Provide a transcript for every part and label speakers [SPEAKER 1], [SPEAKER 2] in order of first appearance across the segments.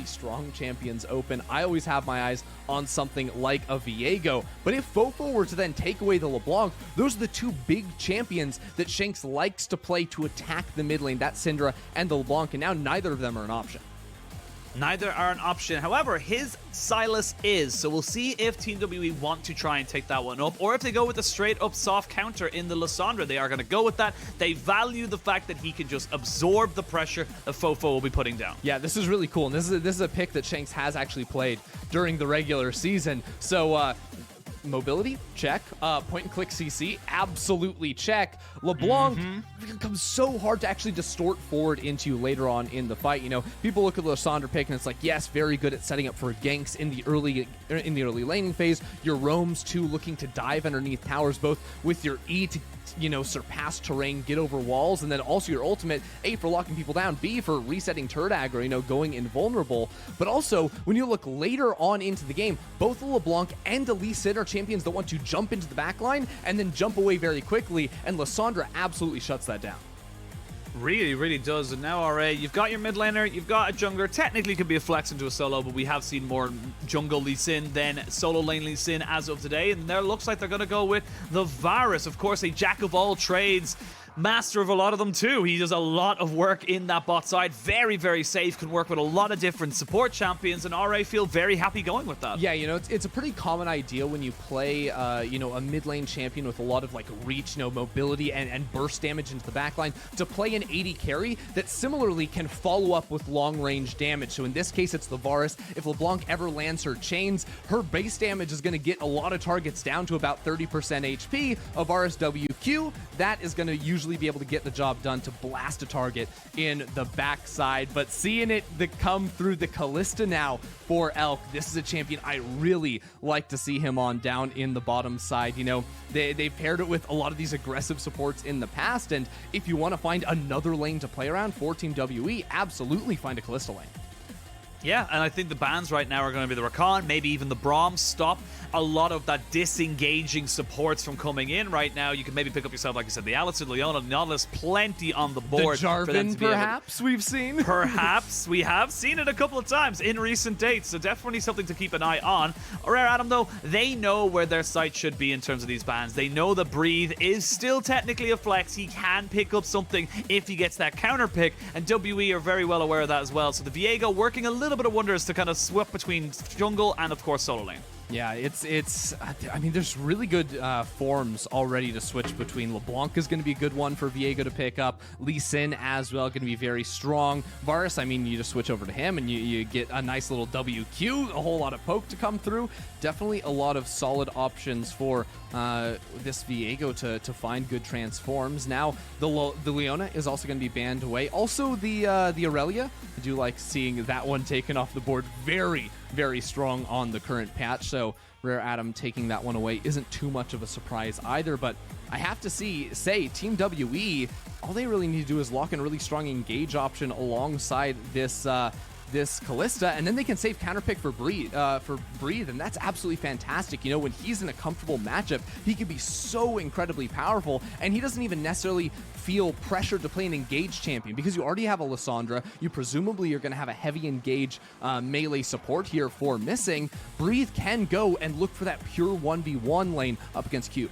[SPEAKER 1] strong champions open. I always have my eyes on something like a Viego, but if FoFo were to then take away the LeBlanc, those are the two big champions that Shanks likes to play to attack the mid lane. That's Syndra and the LeBlanc, and now neither of them are an option.
[SPEAKER 2] Neither are an option. However, his Sylas is, so we'll see if Team WE want to try and take that one up, or if they go with a straight-up soft counter in the Lissandra. They are going to go with that. They value the fact that he can just absorb the pressure that FoFo will be putting down.
[SPEAKER 1] Yeah, this is really cool, and this is a pick that Shanks has actually played during the regular season. So, mobility, check. Point and click CC, absolutely check. LeBlanc becomes so hard to actually distort forward into later on in the fight. You know, people look at the Lissandra pick and it's like, yes, very good at setting up for ganks in the early laning phase. Your roams too, looking to dive underneath towers, both with your E to, you know, surpass terrain, get over walls, and then also your ultimate, A, for locking people down, B, for resetting turret aggro, you know, going invulnerable. But also, when you look later on into the game, both the LeBlanc and the Lee Sin are champions that want to jump into the backline and then jump away very quickly, and Lissandra absolutely shuts that down.
[SPEAKER 2] Really, really does. And now, RA, you've got your mid laner, you've got a jungler. Technically could be a flex into a solo, but we have seen more jungle Lee Sin than solo lane Lee Sin as of today. And there looks like they're going to go with the Varus. Of course, a jack of all trades. Master of a lot of them too. He does a lot of work in that bot side. Very, very safe. Can work with a lot of different support champions, and RA feel very happy going with that.
[SPEAKER 1] Yeah, you know, it's a pretty common idea when you play, you know, a mid lane champion with a lot of like reach, you know, mobility and burst damage into the backline, to play an AD carry that similarly can follow up with long range damage. So in this case, it's the Varus. If LeBlanc ever lands her chains, her base damage is going to get a lot of targets down to about 30% HP. A Varus WQ, that is going to usually be able to get the job done to blast a target in the backside. But seeing it come through the Kalista now for Elk, this is a champion I really like to see him on down in the bottom side. You know, they paired it with a lot of these aggressive supports in the past, and if you want to find another lane to play around for Team WE, absolutely find a Kalista lane.
[SPEAKER 2] Yeah, and I think the bans right now are going to be the Rakan, maybe even the Braum. Stop a lot of that disengaging supports from coming in right now. You can maybe pick up yourself, like you said, the Alistar, Leona, Nautilus, plenty on the board.
[SPEAKER 1] The Jarvan, perhaps, we've seen.
[SPEAKER 2] Perhaps. We have seen it a couple of times in recent dates, so definitely something to keep an eye on. Rare Adam, though, they know where their sight should be in terms of these bans. They know that Breathe is still technically a flex. He can pick up something if he gets that counter pick, and WE are very well aware of that as well. So the Viego working a little bit of wonders to kind of swap between jungle and, of course, solo lane.
[SPEAKER 1] Yeah, I mean, there's really good forms already to switch between. LeBlanc is going to be a good one for Viego to pick up. Lee Sin as well, going to be very strong. Varus, I mean, you just switch over to him and you get a nice little WQ, a whole lot of poke to come through. Definitely a lot of solid options for this Viego to find good transforms. Now, the Leona is also going to be banned away. Also, the Aurelia, I do like seeing that one taken off the board. Very, very strong on the current patch, so Rare Adam taking that one away isn't too much of a surprise either. But I have to say Team WE, all they really need to do is lock in a really strong engage option alongside this Kalista, and then they can save counterpick for Breathe, and that's absolutely fantastic. You know, when he's in a comfortable matchup, he can be so incredibly powerful, and he doesn't even necessarily feel pressured to play an engaged champion because you already have a Lissandra. You presumably are going to have a heavy engage melee support here for missing. Breathe can go and look for that pure 1v1 lane up against Q.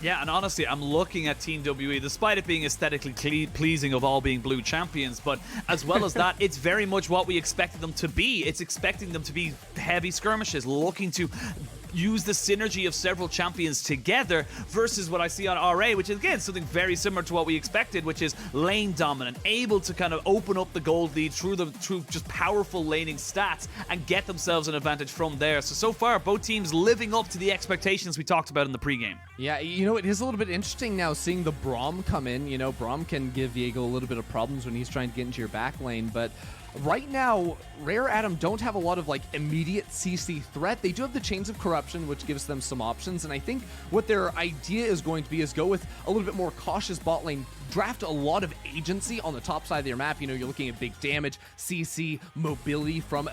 [SPEAKER 2] Yeah, and honestly, I'm looking at Team WE, despite it being aesthetically pleasing of all being blue champions, but as well as that, it's very much what we expected them to be. It's expecting them to be heavy skirmishes, looking to use the synergy of several champions together versus what I see on RA, which is, again, something very similar to what we expected, which is lane dominant, able to kind of open up the gold lead through just powerful laning stats and get themselves an advantage from there. So far, both teams living up to the expectations we talked about in the pregame.
[SPEAKER 1] Yeah, you know, it is a little bit interesting now seeing the Braum come in. You know, Braum can give Viego a little bit of problems when he's trying to get into your back lane, but right now, Rare Adam don't have a lot of like immediate CC threat. They do have the Chains of Corruption, which gives them some options, and I think what their idea is going to be is go with a little bit more cautious bot lane draft a lot of agency on the top side of your map. You know, you're looking at big damage, CC, mobility from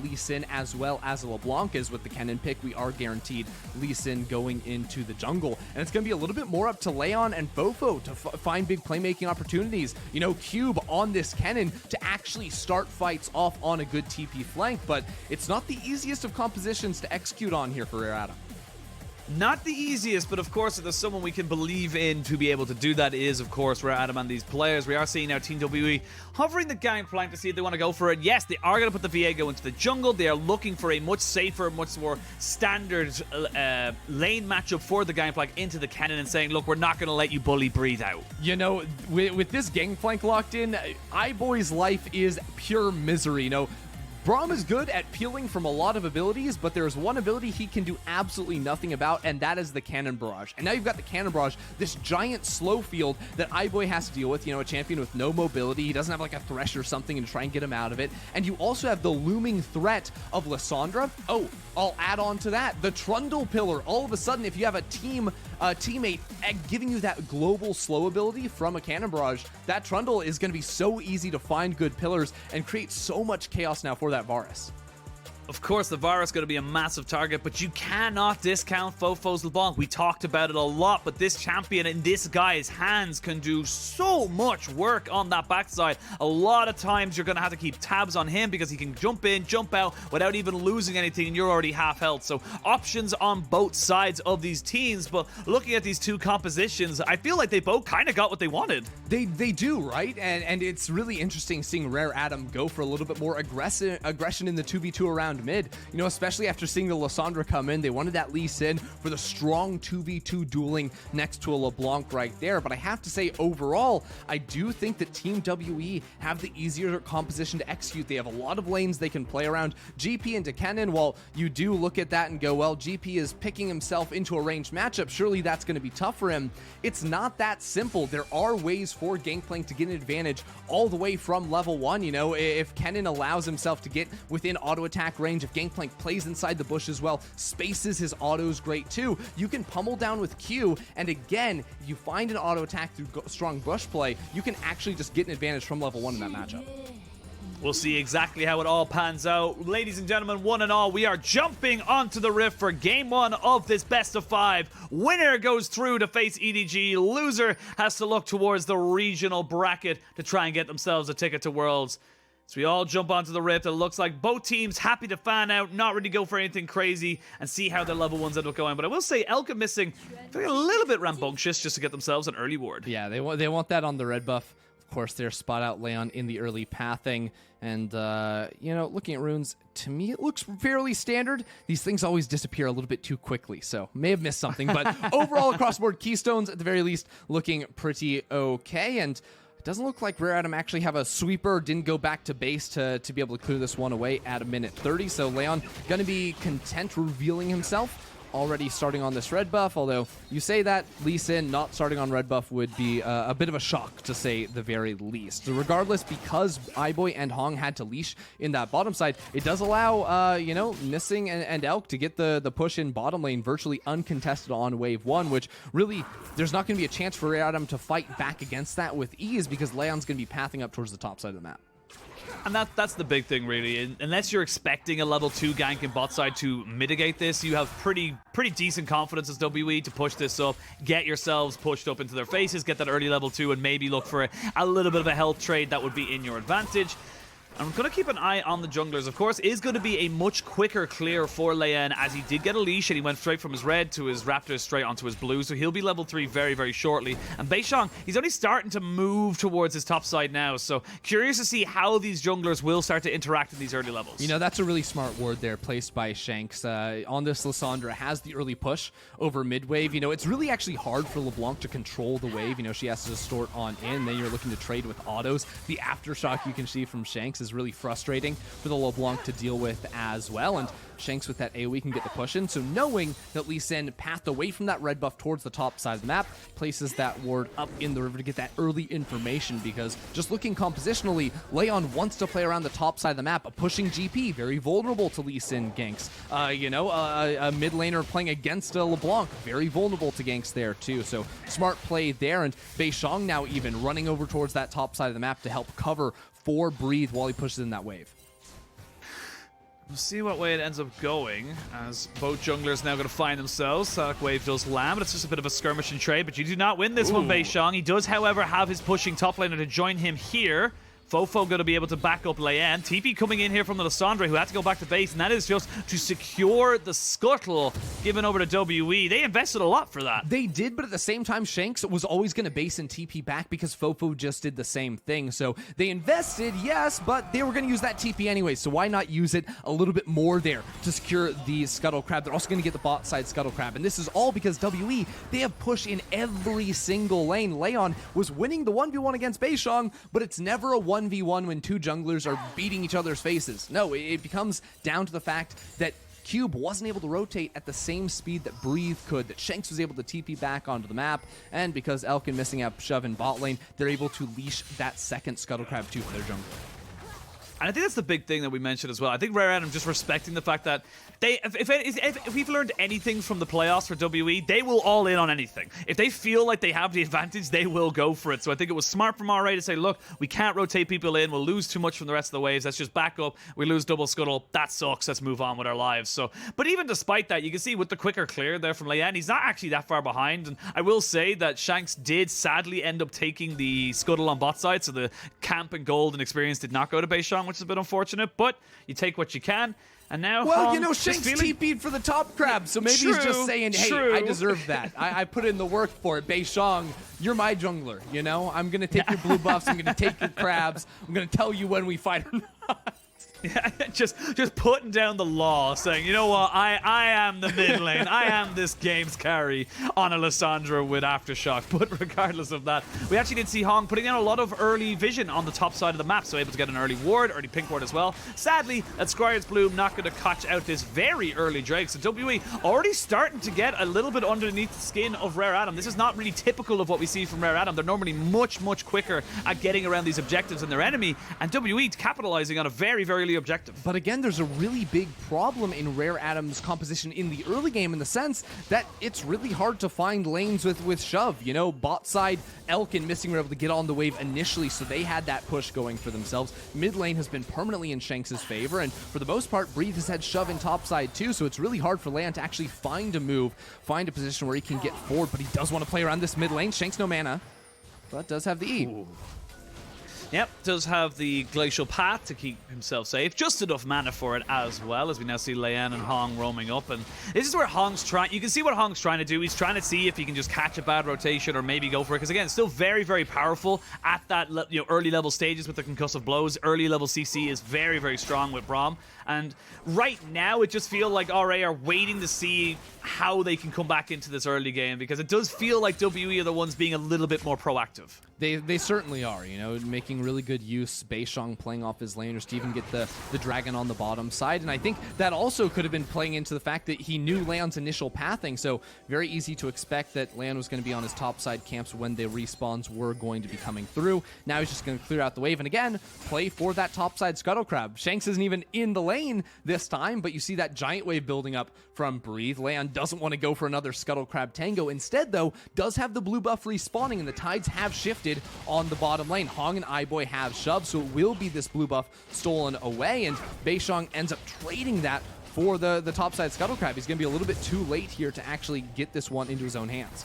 [SPEAKER 1] Lee Sin, as well as LeBlanc. As with the Kennen pick, we are guaranteed Lee Sin going into the jungle. And it's going to be a little bit more up to Leyan and FoFo to find big playmaking opportunities. You know, Cube on this Kennen to actually start fights off on a good TP flank, but it's not the easiest of compositions to execute on here for Adam.
[SPEAKER 2] Not the easiest, but of course, if there's someone we can believe in to be able to do that is, of course, Adam and these players. We are seeing now Team WE hovering the Gangplank to see if they want to go for it. Yes, they are going to put the Viego into the jungle. They are looking for a much safer, much more standard lane matchup for the Gangplank into the Kennen and saying, look, we're not going to let you bully breathe out.
[SPEAKER 1] You know, with this Gangplank locked in, iBoy's life is pure misery. You know, Braum is good at peeling from a lot of abilities, but there's one ability he can do absolutely nothing about, and that is the Cannon Barrage. And now you've got the Cannon Barrage, this giant slow field that iBoy has to deal with. You know, a champion with no mobility. He doesn't have like a Thresh or something to try and get him out of it. And you also have the looming threat of Lissandra. Oh, I'll add on to that, the Trundle Pillar. All of a sudden, if you have a teammate giving you that global slow ability from a Cannon Barrage, that Trundle is going to be so easy to find good pillars and create so much chaos now for that Varus.
[SPEAKER 2] Of course, the Varus is going to be a massive target, but you cannot discount FoFo's LeBlanc. We talked about it a lot, but this champion in this guy's hands can do so much work on that backside. A lot of times you're going to have to keep tabs on him because he can jump in, jump out without even losing anything, and you're already half health. So options on both sides of these teams, but looking at these two compositions, I feel like they both kind of got what they wanted.
[SPEAKER 1] They do, right? And it's really interesting seeing Rare Adam go for a little bit more aggression in the 2v2 around mid, you know, especially after seeing the Lissandra come in. They wanted that Lee Sin for the strong 2v2 dueling next to a LeBlanc right there. But I have to say, overall, I do think that Team WE have the easier composition to execute. They have a lot of lanes they can play around. GP into Kennen, while you do look at that and go, well, GP is picking himself into a ranged matchup, surely that's going to be tough for him. It's not that simple. There are ways for Gangplank to get an advantage all the way from level 1. You know, if Kennen allows himself to get within auto attack range, if Gangplank plays inside the bush as well, spaces his autos great too, you can pummel down with Q, and again, if you find an auto attack through strong bush play, you can actually just get an advantage from level 1 in that matchup.
[SPEAKER 2] We'll see exactly how it all pans out. Ladies and gentlemen, one and all, we are jumping onto the Rift for game 1 of this best of 5. Winner goes through to face EDG. Loser has to look towards the regional bracket to try and get themselves a ticket to Worlds. So we all jump onto the Rift. It looks like both teams happy to fan out, not really go for anything crazy, and see how their level 1s end up going. But I will say, Elka missing, feeling a little bit rambunctious just to get themselves an early ward.
[SPEAKER 1] Yeah, they want that on the red buff. Of course, they're spot out Leyan in the early pathing. And, you know, looking at runes, to me, it looks fairly standard. These things always disappear a little bit too quickly, so may have missed something. But overall, across-board keystones, at the very least, looking pretty okay. And it doesn't look like Rare Adam actually have a sweeper, didn't go back to base to be able to clear this one away at a minute 30. So Leyan going to be content revealing himself. Already starting on this red buff, although you say that Lee Sin not starting on red buff would be a bit of a shock, to say the very least. So regardless, because iBoy and Hong had to leash in that bottom side, it does allow, you know, Nissing and Elk to get the push in bottom lane virtually uncontested on wave 1, which really, there's not going to be a chance for Adam to fight back against that with ease because Leon's going to be pathing up towards the top side of the map.
[SPEAKER 2] And that's the big thing, really. Unless you're expecting a level 2 gank in bot side to mitigate this, you have pretty decent confidence as WE to push this up, get yourselves pushed up into their faces, get that early level 2, and maybe look for a little bit of a health trade that would be in your advantage. I'm going to keep an eye on the junglers. Of course, is going to be a much quicker clear for Leyan, as he did get a leash and he went straight from his red to his raptor straight onto his blue, so he'll be level 3 very, very shortly. And Beishang, he's only starting to move towards his top side now, so curious to see how these junglers will start to interact in these early levels.
[SPEAKER 1] You know, that's a really smart ward there placed by Shanks. On this, Lissandra has the early push over mid-wave. You know, it's really actually hard for LeBlanc to control the wave. You know, she has to distort on in, then you're looking to trade with autos. The aftershock you can see from Shanks is is really frustrating for the LeBlanc to deal with as well. And Shanks with that AoE can get the push in, so knowing that Lissandra pathed away from that red buff towards the top side of the map, places that ward up in the river to get that early information, because just looking compositionally, Leyan wants to play around the top side of the map, a pushing GP, very vulnerable to Lissandra ganks. A mid laner playing against a LeBlanc, very vulnerable to ganks there too, so smart play there, and Beishang now even running over towards that top side of the map to help cover for Breathe while he pushes in that wave.
[SPEAKER 2] We'll see what way it ends up going, as both junglers now going to find themselves. That wave does land, but it's just a bit of a skirmish and trade, but you do not win this one, Beishang. He does, however, have his pushing top laner to join him here. FoFo going to be able to back up Leyan. TP coming in here from the Lissandra, who had to go back to base, and that is just to secure the scuttle given over to WE. They invested a lot for that.
[SPEAKER 1] They did, but at the same time, Shanks was always going to base and TP back because FoFo just did the same thing. So they invested, yes, but they were going to use that TP anyway, so why not use it a little bit more there to secure the Scuttle Crab? They're also going to get the bot side Scuttle Crab, and this is all because WE, they have push in every single lane. Leyan was winning the 1v1 against Beishang, but it's never a 1v1 when two junglers are beating each other's faces. No, it becomes down to the fact that Cube wasn't able to rotate at the same speed that Breathe could, that Shanks was able to TP back onto the map, and because Elkin missing out Shove in bot lane, they're able to leash that second Scuttle Crab too for their jungler.
[SPEAKER 2] And I think that's the big thing that we mentioned as well. I think Rare Adam just respecting the fact that if we've learned anything from the playoffs for WE, they will all in on anything. If they feel like they have the advantage, they will go for it. So I think it was smart from RA to say, look, we can't rotate people in. We'll lose too much from the rest of the waves. Let's just back up. We lose double scuttle. That sucks. Let's move on with our lives. So, but even despite that, you can see with the quicker clear there from Leyan, he's not actually that far behind. And I will say that Shanks did sadly end up taking the scuttle on bot side. So the camp and gold and experience did not go to Beishang, which is a bit unfortunate, but you take what you can. And now,
[SPEAKER 1] well, you know, Shanks TP'd for the top crab, so maybe he's just saying, hey, I deserve that. I put in the work for it. Beishang, you're my jungler, you know? I'm going to take your blue buffs, I'm going to take your crabs, I'm going to tell you when we fight or not.
[SPEAKER 2] Yeah, just putting down the law, saying, you know what, I am the mid lane, I am this game's carry on a Lissandra with Aftershock. But regardless of that, we actually did see Hong putting down a lot of early vision on the top side of the map, so able to get an early ward, early pink ward as well. Sadly, that Squire's Bloom not going to catch out this very early Drake, so WE already starting to get a little bit underneath the skin of Rare Adam. This is not really typical of what we see from Rare Adam. They're normally much quicker at getting around these objectives than their enemy, and WE capitalizing on a very early objective.
[SPEAKER 1] But again, there's a really big problem in Rare Adam's composition in the early game, in the sense that it's really hard to find lanes with Shove. You know, bot side, Elkin missing were able to get on the wave initially, so they had that push going for themselves. Mid lane has been permanently in Shanks' favor, and for the most part, Breathe has had Shove in top side too, so it's really hard for Leyan to actually find a move, find a position where he can get forward, but he does want to play around this mid lane. Shanks no mana, but does have the E.
[SPEAKER 2] Ooh. Yep, does have the Glacial Path to keep himself safe. Just enough mana for it as well, as we now see Leyan and Hong roaming up. And this is where Hong's trying... You can see what Hong's trying to do. He's trying to see if he can just catch a bad rotation or maybe go for it. Because again, it's still very powerful at that early level stages with the concussive blows. Early level CC is very strong with Braum. And right now, it just feels like RA are waiting to see how they can come back into this early game, because it does feel like WE are the ones being a little bit more proactive.
[SPEAKER 1] They certainly are, you know, making really good use. Beishang playing off his laners to even get the dragon on the bottom side. And I think that also could have been playing into the fact that he knew Leon's initial pathing, so very easy to expect that Leyan was going to be on his top side camps when the respawns were going to be coming through. Now he's just going to clear out the wave and again, play for that top side Scuttle Crab. Shanks isn't even in the lane this time, but you see that giant wave building up from Breathe. Leyan doesn't want to go for another Scuttle Crab tango. Instead, though, does have the blue buff respawning, and the tides have shifted on the bottom lane. Hong and iBoy have Shove, so it will be this blue buff stolen away, and Beishang ends up trading that for the topside Scuttle Crab. He's going to be a little bit too late here to actually get this one into his own hands.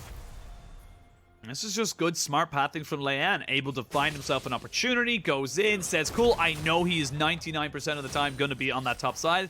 [SPEAKER 2] This is just good, smart pathing from Leyan. Able to find himself an opportunity, goes in, says, cool, I know he is 99% of the time going to be on that top side.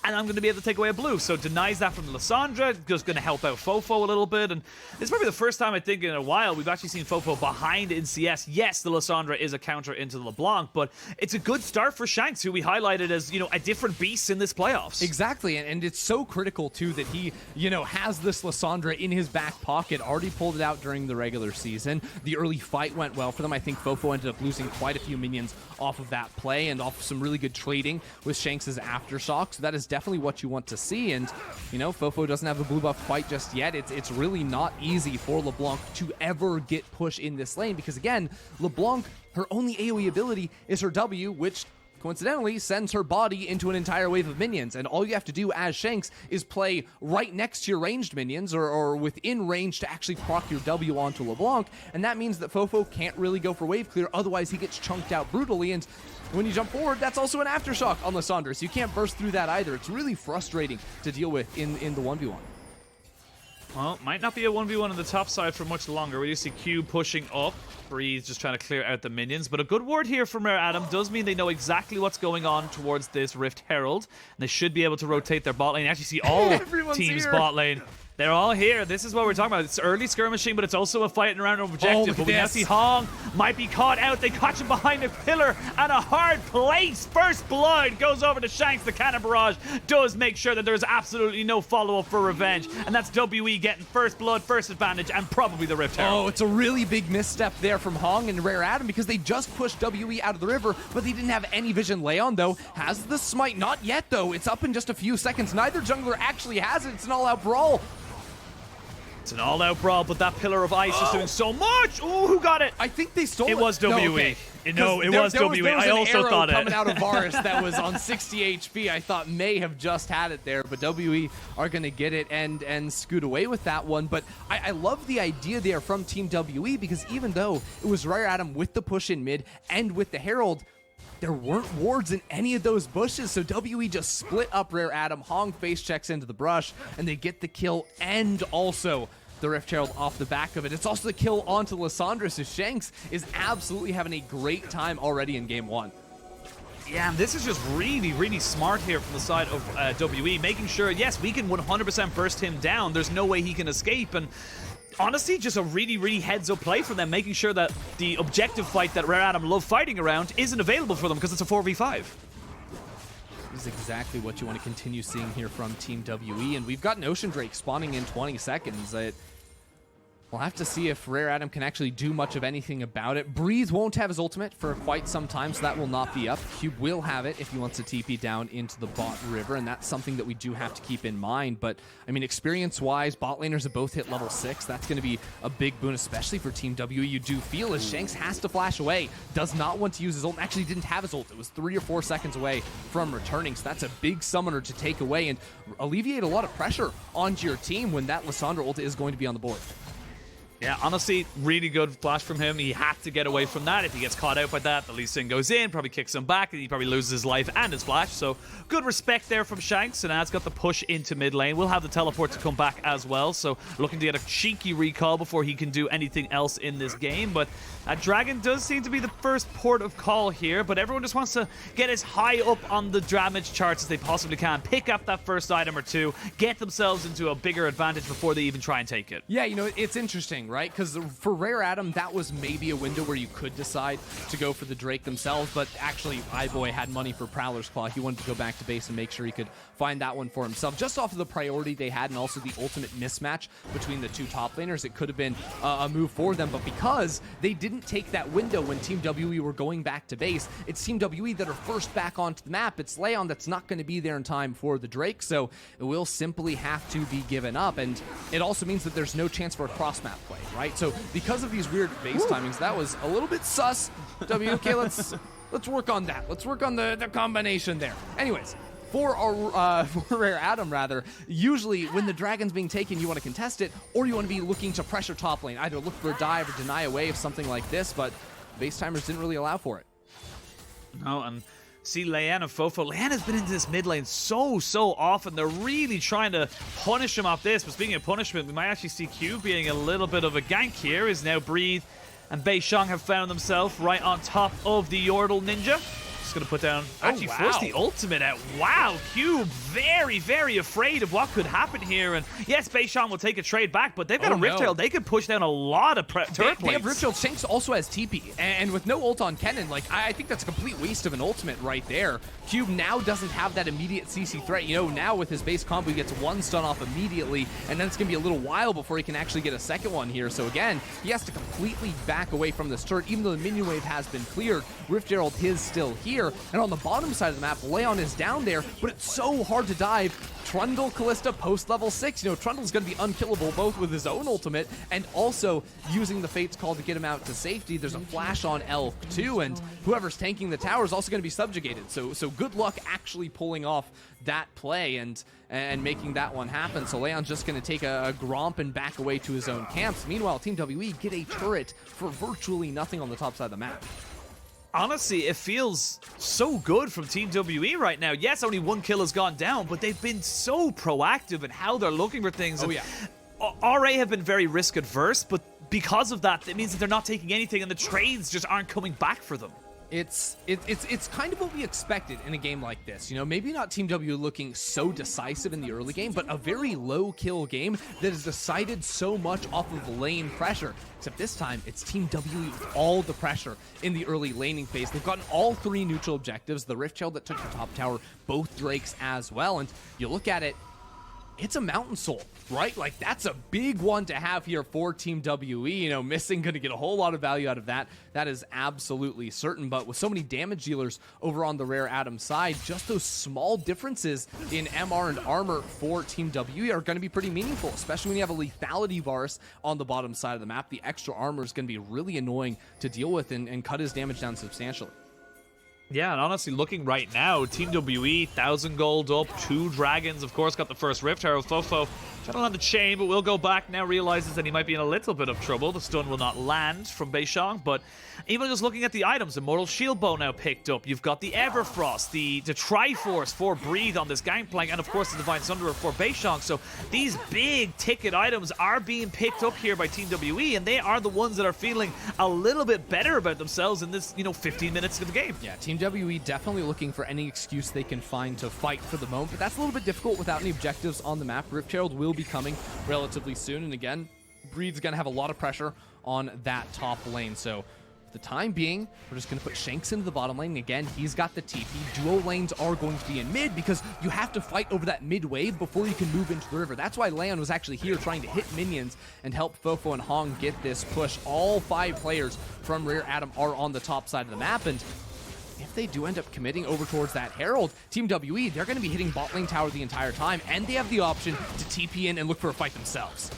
[SPEAKER 2] and I'm going to be able to take away a blue. So denies that from the Lissandra, just going to help out FoFo a little bit. And it's probably the first time I think in a while we've actually seen FoFo behind in CS. Yes, the Lissandra is a counter into the LeBlanc, but it's a good start for Shanks, who we highlighted as, you know, a different beast in this playoffs.
[SPEAKER 1] Exactly, and it's so critical too that he, you know, has this Lissandra in his back pocket, already pulled it out during the regular season. The early fight went well for them. I think FoFo ended up losing quite a few minions off of that play and off of some really good trading with Shanks' Aftershock, so that is definitely what you want to see. And, you know, FoFo doesn't have the blue buff quite just yet. It's really not easy for LeBlanc to ever get push in this lane because, again, LeBlanc, her only AoE ability is her W, which coincidentally sends her body into an entire wave of minions, and all you have to do as Shanks is play right next to your ranged minions or within range to actually proc your W onto LeBlanc, and that means that FoFo can't really go for wave clear, otherwise he gets chunked out brutally, and when you jump forward, that's also an Aftershock on Lissandra, so you can't burst through that either. It's really frustrating to deal with in the 1v1.
[SPEAKER 2] Well, might not be a 1v1 on the top side for much longer. We do see Q pushing up. Breeze just trying to clear out the minions. But a good ward here from Adam does mean they know exactly what's going on towards this Rift Herald. And they should be able to rotate their bot lane. Actually see all teams' bot lane. They're all here. This is what we're talking about. It's early skirmishing, but it's also a fight around an objective. But we now see Hong might be caught out. They catch him behind a pillar and a hard place. First blood goes over to Shanks. The cannon barrage does make sure that there's absolutely no follow-up for revenge. And that's WE getting first blood, first advantage, and probably the Rift Herald.
[SPEAKER 1] Oh, it's a really big misstep there from Hong and Rare Adam because they just pushed WE out of the river, but they didn't have any vision. Leyan, though, has the smite. Not yet, though. It's up in just a few seconds. Neither jungler actually has it. It's an all-out brawl.
[SPEAKER 2] It's an all-out brawl, but that pillar of ice is doing so much. Ooh, who got it?
[SPEAKER 1] I think they stole it.
[SPEAKER 2] It was WE.
[SPEAKER 1] No, okay.
[SPEAKER 2] No, it was WE. I also thought it.
[SPEAKER 1] Coming out of Varus that was on 60 HP. I thought may have just had it there, but WE are going to get it and scoot away with that one. But I love the idea there from Team WE because even though it was Rare Adam with the push in mid and with the Herald, there weren't wards in any of those bushes, so WE just split up Rare Adam. Hong face checks into the brush, and they get the kill and also the Rift Herald off the back of it. It's also the kill onto Lissandra, so Shanks is absolutely having a great time already in game one.
[SPEAKER 2] Yeah, and this is just really, really smart here from the side of WE, making sure, yes, we can 100% burst him down. There's no way he can escape, and honestly, just a really, really heads-up play for them, making sure that the objective fight that Rare Adam love fighting around isn't available for them because it's a 4v5.
[SPEAKER 1] This is exactly what you want to continue seeing here from Team WE, and we've got an Ocean Drake spawning in 20 seconds. We'll have to see if Rare Adam can actually do much of anything about it. Breeze won't have his ultimate for quite some time, so that will not be up. Cube will have it if he wants to TP down into the bot river, and that's something that we do have to keep in mind. But, I mean, experience-wise, bot laners have both hit level 6. That's going to be a big boon, especially for Team WE. You do feel as Shanks has to flash away, does not want to use his ult, actually didn't have his ult. It was 3 or 4 seconds away from returning, so that's a big summoner to take away and alleviate a lot of pressure onto your team when that Lissandra ult is going to be on the board.
[SPEAKER 2] Yeah, honestly, really good flash from him. He had to get away from that. If he gets caught out by that, the Lee Sin goes in, probably kicks him back, and he probably loses his life and his flash. So good respect there from Shanks, and has got the push into mid lane. We'll have the teleport to come back as well, so looking to get a cheeky recall before he can do anything else in this game. But Dragon does seem to be the first port of call here, but everyone just wants to get as high up on the damage charts as they possibly can, pick up that first item or two, get themselves into a bigger advantage before they even try and take it.
[SPEAKER 1] Yeah, you know, it's interesting, right? Because for Rare Adam, that was maybe a window where you could decide to go for the Drake themselves, but actually iBoy had money for Prowler's Claw. He wanted to go back to base and make sure he could find that one for himself. Just off of the priority they had and also the ultimate mismatch between the two top laners, it could have been a move for them, but because they didn't take that window when Team WE were going back to base, it's Team WE that are first back onto the map. It's Leyan that's not going to be there in time for the Drake, so it will simply have to be given up, and it also means that there's no chance for a cross-map play, right? So because of these weird base timings, that was a little bit sus. Okay, let's work on that. Let's work on the combination there. Anyways, for our for Rare Adam, rather, usually when the dragon's being taken, you want to contest it, or you want to be looking to pressure top lane, either look for a dive or deny a wave, something like this, but base timers didn't really allow for it.
[SPEAKER 2] No, and see Leyan and FoFo. Leyan has been into this mid lane so often. They're really trying to punish him off this. But speaking of punishment, we might actually see Q being a little bit of a gank here. Is now Breathe and Beishang have found themselves right on top of the Yordle Ninja. just going to put down, actually
[SPEAKER 1] wow.
[SPEAKER 2] force the ultimate out. Wow, Cube very, very afraid of what could happen here. And yes, Beishang will take a trade back, but they've got a Rift Herald. They could push down a lot of turret plates.
[SPEAKER 1] They have Rift Herald. Shanks also has TP. And with no ult on Kennen, like, I think that's a complete waste of an ultimate right there. Cube now doesn't have that immediate CC threat. You know, now with his base combo, he gets one stun off immediately, and then it's going to be a little while before he can actually get a second one here. So again, he has to completely back away from this turret, even though the minion wave has been cleared. Rift Herald is still here, and on the bottom side of the map, Leyan is down there, but it's so hard to dive. Trundle Kalista post level 6. You know, Trundle's going to be unkillable both with his own ultimate and also using the Fate's Call to get him out to safety. There's a flash on Elk too, and whoever's tanking the tower is also going to be subjugated. So good luck actually pulling off that play and making that one happen. So Leon's just going to take a Gromp and back away to his own camps. Meanwhile, Team WE get a turret for virtually nothing on the top side of the map.
[SPEAKER 2] Honestly, it feels so good from Team WE right now. Yes, only one kill has gone down, but they've been so proactive in how they're looking for things.
[SPEAKER 1] Oh, yeah.
[SPEAKER 2] RA have been very risk adverse, but because of that, it means that they're not taking anything and the trades just aren't coming back for them.
[SPEAKER 1] It's kind of what we expected in a game like this. You know, maybe not Team W looking so decisive in the early game, but a very low kill game that is decided so much off of lane pressure. Except this time, it's Team W with all the pressure in the early laning phase. They've gotten all three neutral objectives, the Rift Herald that took the top tower, both Drakes as well. And you look at it, it's a Mountain Soul, right? Like, that's a big one to have here for Team WE. You know, missing going to get a whole lot of value out of that. That is absolutely certain. But with so many damage dealers over on the Rare Adam side, just those small differences in MR and armor for Team WE are going to be pretty meaningful, especially when you have a lethality Varus on the bottom side of the map. The extra armor is going to be really annoying to deal with and cut his damage down substantially.
[SPEAKER 2] Yeah, and honestly, looking right now, Team WE, 1,000 gold up, 2 dragons, of course, got the first Rift Herald. FoFo, trying to land the chain, but will go back now, realizes that he might be in a little bit of trouble. The stun will not land from Beishang, but even just looking at the items, Immortal Shield Bow now picked up. You've got the Everfrost, the Triforce for Breathe on this Gangplank, and of course the Divine Sunderer for Beishang. So these big ticket items are being picked up here by Team WE, and they are the ones that are feeling a little bit better about themselves in this, 15 minutes of the game.
[SPEAKER 1] Yeah, Team WE definitely looking for any excuse they can find to fight for the moment, but that's a little bit difficult without any objectives on the map. Rift Herald will be coming relatively soon, and again, Breed's going to have a lot of pressure on that top lane. So for the time being, we're just going to put Shanks into the bottom lane. Again, he's got the TP. Duo lanes are going to be in mid because you have to fight over that mid wave before you can move into the river. That's why Leyan was actually here trying to hit minions and help FoFo and Hong get this push. All 5 players from Rare Adam are on the top side of the map, and if they do end up committing over towards that Herald, Team WE, they're going to be hitting bot lane tower the entire time, and they have the option to TP in and look for a fight themselves.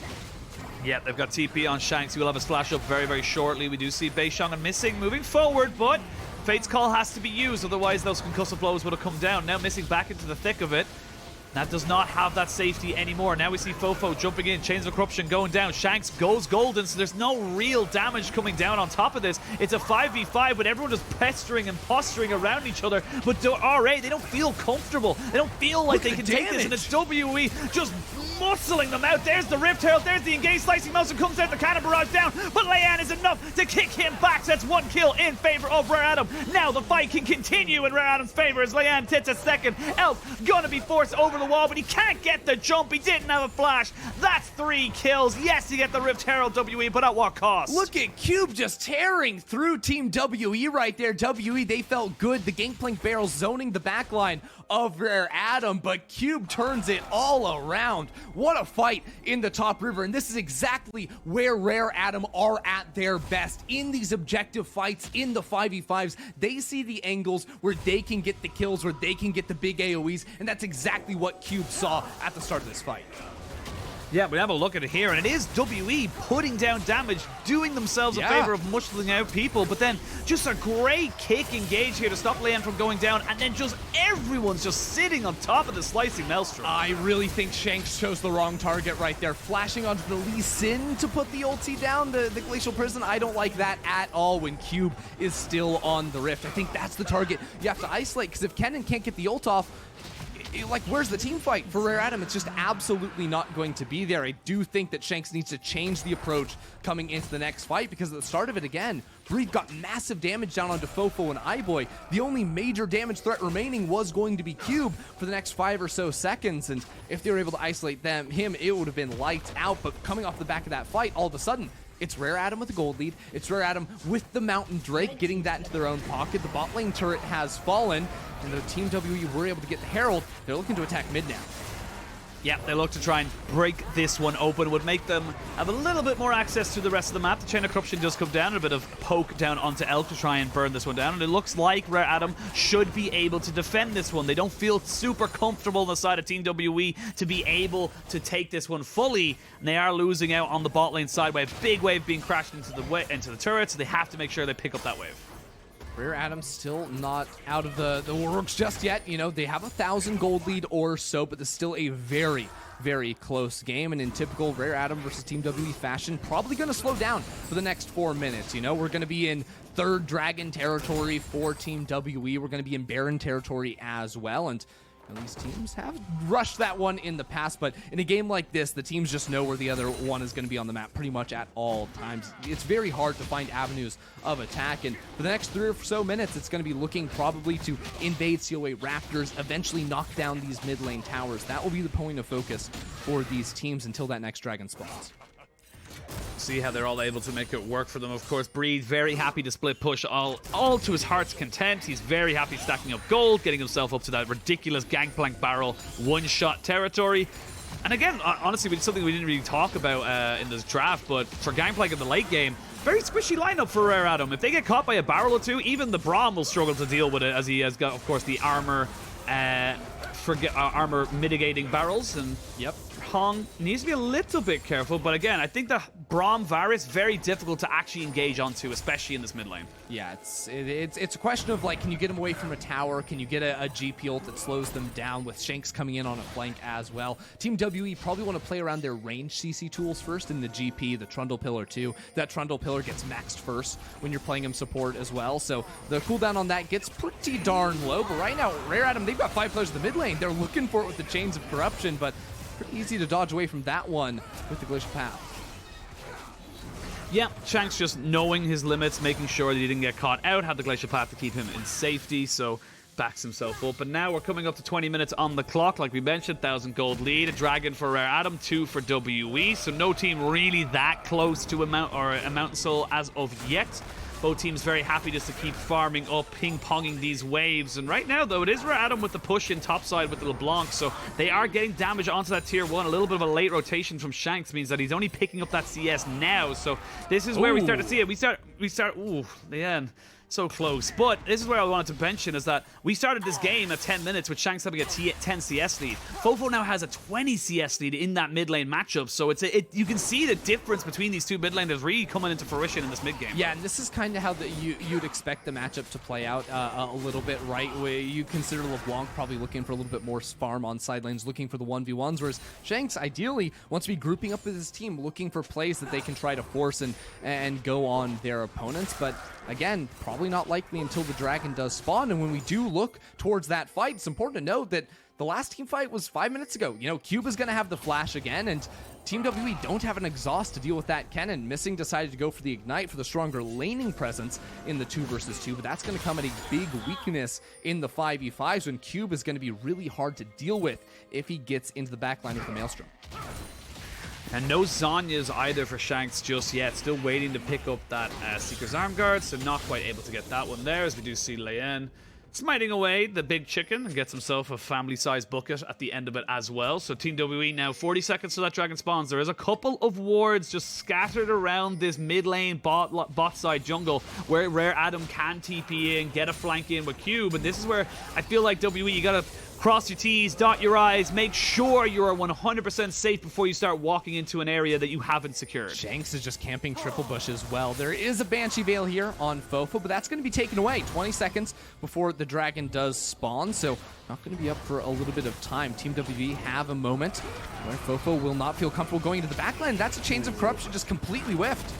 [SPEAKER 2] Yeah, they've got TP on Shanks. He will have a splash up very, very shortly. We do see Beishang and Missing moving forward, but Fate's Call has to be used, otherwise those concussive blows would have come down. Now Missing back into the thick of it. That does not have that safety anymore. Now we see FoFo jumping in, Chains of Corruption going down. Shanks goes golden, so there's no real damage coming down on top of this. It's a 5v5, but everyone just pestering and posturing around each other. But RA, they don't feel comfortable. They don't feel like they can take this, and it's WE just muscling them out. There's the Rift Herald, there's the engaged slicing mouse, and comes out the cannon barrage down, but Leyan is enough to kick him back. So that's 1 kill in favor of Rare Adam. Now the fight can continue in Rare Adam's favor as Leyan hits a second. Elf gonna be forced over the wall, but he can't get the jump. He didn't have a flash. That's 3 kills. Yes, you get the Rift Herald WE, but at what cost?
[SPEAKER 1] Look at Cube just tearing through Team WE right there. WE, they felt good. The Gangplank barrel zoning the backline of Rare Adam, but Cube turns it all around. What a fight in the top river, and this is exactly where Rare Adam are at their best. In these objective fights, in the 5v5s, they see the angles where they can get the kills, where they can get the big AoEs, and that's exactly what Cube saw at the start of this fight.
[SPEAKER 2] Yeah, we have a look at it here, and it is WE putting down damage, doing themselves a favor of muscling out people, but then just a great kick engage here to stop Leyan from going down, and then just everyone's just sitting on top of the slicing maelstrom.
[SPEAKER 1] I really think Shanks chose the wrong target right there, flashing onto the Lee Sin to put the ulti down, the Glacial Prison. I don't like that at all when Cube is still on the Rift. I think that's the target you have to isolate, because if Kennen can't get the ult off, like, where's the team fight for Rare Adam? It's just absolutely not going to be there. I do think that Shanks needs to change the approach coming into the next fight, because at the start of it, again, Breed got massive damage down onto FoFo and iBoy. The only major damage threat remaining was going to be Cube for the next 5 or so seconds, and if they were able to isolate him, it would have been lights out. But coming off the back of that fight, all of a sudden, it's Rare Adam with a gold lead. It's Rare Adam with the Mountain Drake getting that into their own pocket. The bot lane turret has fallen, and the Team WE were able to get the Herald. They're looking to attack mid now.
[SPEAKER 2] Yeah, they look to try and break this one open. Would make them have a little bit more access to the rest of the map. The Chain of Corruption does come down, a bit of poke down onto Elk to try and burn this one down. And it looks like Rare Adam should be able to defend this one. They don't feel super comfortable on the side of Team WE to be able to take this one fully. And they are losing out on the bot lane side wave. Big wave being crashed into the turret, so they have to make sure they pick up that wave.
[SPEAKER 1] Rare Adam still not out of the works just yet. You know, they have 1,000 gold lead or so, but it's still a very, very close game. And in typical Rare Adam versus Team WE fashion, probably going to slow down for the next 4 minutes. You know, we're going to be in 3rd Dragon territory for Team WE. We're going to be in Baron territory as well. And these teams have rushed that one in the past, but in a game like this, the teams just know where the other one is going to be on the map pretty much at all times. It's very hard to find avenues of attack, and for the next 3 or so minutes, it's going to be looking probably to invade COA Raptors, eventually knock down these mid lane towers. That will be the point of focus for these teams until that next dragon spawns.
[SPEAKER 2] See how they're all able to make it work for them. Of course, Breed very happy to split push all to his heart's content. He's very happy stacking up gold, getting himself up to that ridiculous Gangplank barrel one-shot territory. And again, honestly, it's something we didn't really talk about in this draft, but for Gangplank in the late game, very squishy lineup for Rare Adam. If they get caught by a barrel or two, even the Braum will struggle to deal with it, as he has got, of course, the armor armor mitigating barrels. And
[SPEAKER 1] yep,
[SPEAKER 2] Hong needs to be a little bit careful, but again, I think the Braum Varus very difficult to actually engage onto, especially in this mid lane.
[SPEAKER 1] Yeah, it's a question of, like, can you get him away from a tower? Can you get a GP ult that slows them down, with Shanks coming in on a flank as well? Team WE probably want to play around their range CC tools first in the GP, the Trundle Pillar too. That Trundle Pillar gets maxed first when you're playing him support as well, so the cooldown on that gets pretty darn low. But right now, Rare Adam, they've got 5 players in the mid lane. They're looking for it with the Chains of Corruption, but pretty easy to dodge away from that one with the Glacial Path.
[SPEAKER 2] Yeah, Shanks just knowing his limits, making sure that he didn't get caught out, had the Glacial Path to keep him in safety, so backs himself up. But now we're coming up to 20 minutes on the clock. Like we mentioned, 1,000 gold lead, a Dragon for Rare Adam, 2 for WE, so no team really that close to a Mountain Soul as of yet. Both teams very happy just to keep farming up, ping-ponging these waves. And right now, though, it is Rare Adam with the push in topside with the LeBlanc, so they are getting damage onto that tier 1. A little bit of a late rotation from Shanks means that he's only picking up that CS now. So this is where we start to see it. We start, ooh, Leyan. So close. But this is where I wanted to mention is that we started this game at 10 minutes with Shanks having a 10 CS lead. FoFo now has a 20 CS lead in that mid lane matchup. So you can see the difference between these two mid laners really coming into fruition in this mid game.
[SPEAKER 1] Yeah, and this is kind of how you'd expect the matchup to play out a little bit, right? Where you consider LeBlanc probably looking for a little bit more farm on side lanes, looking for the 1v1s, whereas Shanks ideally wants to be grouping up with his team, looking for plays that they can try to force and go on their opponents. But again, probably not likely until the dragon does spawn. And when we do look towards that fight, it's important to note that the last team fight was 5 minutes ago. You know, Cube is going to have the flash again, and Team WE don't have an exhaust to deal with that Kennen. Missing decided to go for the Ignite for the stronger laning presence in the 2 versus 2, but that's going to come at a big weakness in the 5v5s when Cube is going to be really hard to deal with if he gets into the backline with the Maelstrom.
[SPEAKER 2] And no Zhonya's either for Shanks just yet. Still waiting to pick up that Seeker's Arm Guard, so not quite able to get that one there, as we do see Leyan smiting away the big chicken and gets himself a family-sized bucket at the end of it as well. So Team WE now 40 seconds to that dragon spawns. There is a couple of wards just scattered around this mid lane bot side jungle where Rare Adam can TP in, get a flank in with Cube, and this is where I feel like WE, you gotta cross your T's, dot your I's, make sure you are 100% safe before you start walking into an area that you haven't secured.
[SPEAKER 1] Shanks is just camping triple bush as well. There is a Banshee Veil here on FoFo, but that's going to be taken away 20 seconds before the dragon does spawn, so not going to be up for a little bit of time. Team WE have a moment where FoFo will not feel comfortable going into the backline. That's a Chains of Corruption just completely whiffed.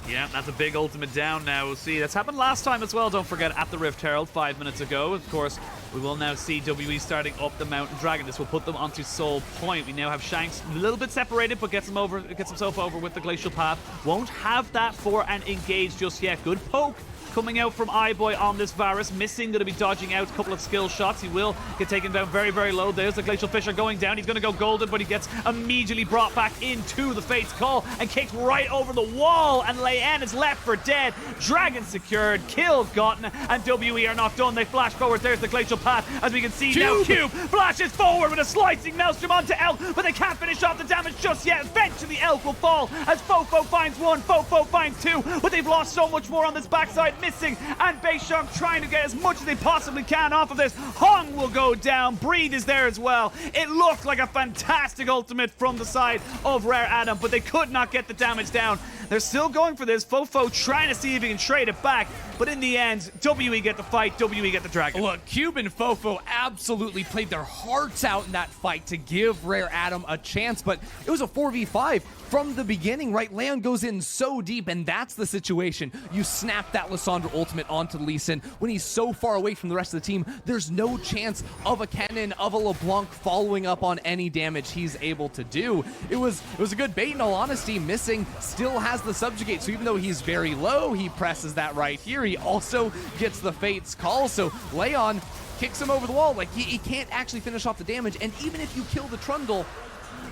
[SPEAKER 2] Yeah, that's a big ultimate down now. We'll see. That's happened last time as well, don't forget, at the Rift Herald 5 minutes ago. Of course, We will now see WE starting up the Mountain Dragon. This will put them onto Soul Point. We now have Shanks a little bit separated, but gets himself over with the Glacial Path. Won't have that for an engage just yet. Good poke coming out from iBoy on this Varus. Missing, going to be dodging out a couple of skill shots. He will get taken down very, very low. There's the Glacial Fisher going down. He's going to go golden, but he gets immediately brought back into the Fate's Call and kicked right over the wall. And Leyan is left for dead. Dragon secured, kill gotten, and WE are not done. They flash forward. There's the Glacial Path. As we can see now, Cube flashes forward with a slicing Maelstrom onto Elk, but they can't finish off the damage just yet. Eventually, Elk will fall as FoFo finds one, FoFo finds two, but they've lost so much more on this backside. Missing, and Beishang trying to get as much as they possibly can off of this. Hong will go down. Breathe is there as well. It looked like a fantastic ultimate from the side of Rare Adam, but they could not get the damage down. They're still going for this. FoFo trying to see if he can trade it back, but in the end, WE get the fight, WE get the dragon.
[SPEAKER 1] Look, Cube and FoFo absolutely played their hearts out in that fight to give Rare Adam a chance, but it was a 4v5 from the beginning, right? Leyan goes in so deep, and that's the situation. You snap that Lissandra ultimate onto Lee Sin. When he's so far away from the rest of the team, there's no chance of a Kennen, of a LeBlanc following up on any damage he's able to do. It was a good bait, in all honesty. Missing still has the subjugate, so even though he's very low, he presses that right here. He also gets the Fate's Call, so Leyan kicks him over the wall. Like, he can't actually finish off the damage, and even if you kill the trundle,